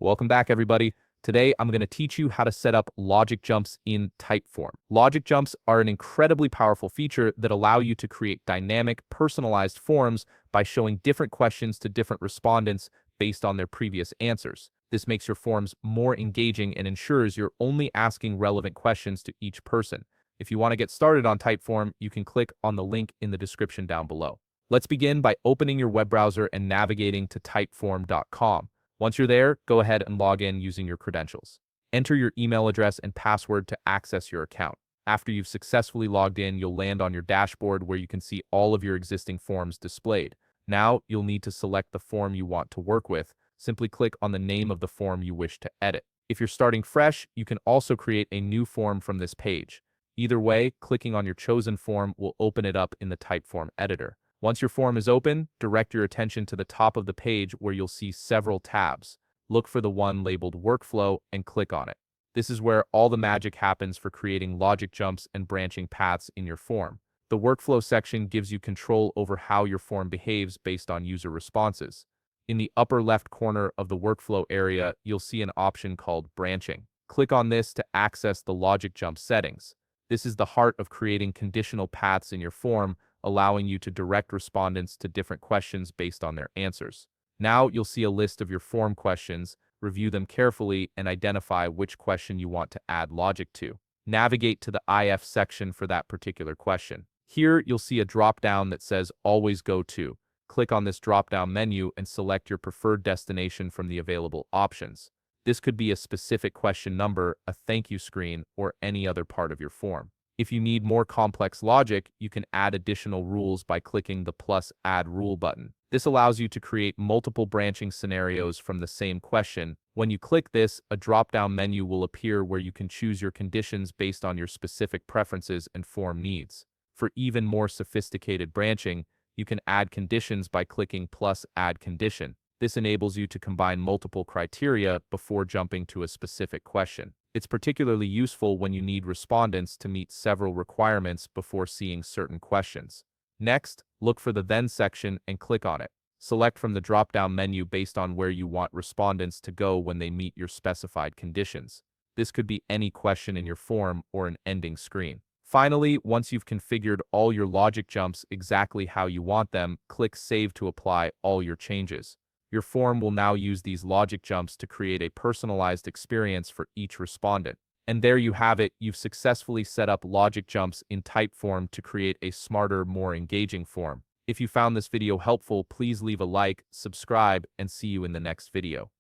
Welcome back, everybody. Today, I'm going to teach you how to set up logic jumps in Typeform. Logic jumps are an incredibly powerful feature that allow you to create dynamic, personalized forms by showing different questions to different respondents based on their previous answers. This makes your forms more engaging and ensures you're only asking relevant questions to each person. If you want to get started on Typeform, you can click on the link in the description down below. Let's begin by opening your web browser and navigating to typeform.com. Once you're there, go ahead and log in using your credentials. Enter your email address and password to access your account. After you've successfully logged in, you'll land on your dashboard where you can see all of your existing forms displayed. Now, you'll need to select the form you want to work with. Simply click on the name of the form you wish to edit. If you're starting fresh, you can also create a new form from this page. Either way, clicking on your chosen form will open it up in the Typeform editor. Once your form is open, direct your attention to the top of the page where you'll see several tabs. Look for the one labeled Workflow and click on it. This is where all the magic happens for creating logic jumps and branching paths in your form. The Workflow section gives you control over how your form behaves based on user responses. In the upper left corner of the Workflow area, you'll see an option called Branching. Click on this to access the logic jump settings. This is the heart of creating conditional paths in your form, allowing you to direct respondents to different questions based on their answers. Now you'll see a list of your form questions, review them carefully, and identify which question you want to add logic to. Navigate to the IF section for that particular question. Here you'll see a drop-down that says Always Go To. Click on this drop-down menu and select your preferred destination from the available options. This could be a specific question number, a thank you screen, or any other part of your form. If you need more complex logic, you can add additional rules by clicking the plus Add Rule button. This allows you to create multiple branching scenarios from the same question. When you click this, a drop-down menu will appear where you can choose your conditions based on your specific preferences and form needs. For even more sophisticated branching, you can add conditions by clicking plus Add Condition. This enables you to combine multiple criteria before jumping to a specific question. It's particularly useful when you need respondents to meet several requirements before seeing certain questions. Next, look for the Then section and click on it. Select from the drop-down menu based on where you want respondents to go when they meet your specified conditions. This could be any question in your form or an ending screen. Finally, once you've configured all your logic jumps exactly how you want them, click Save to apply all your changes. Your form will now use these logic jumps to create a personalized experience for each respondent. And there you have it, you've successfully set up logic jumps in Typeform to create a smarter, more engaging form. If you found this video helpful, please leave a like, subscribe, and see you in the next video.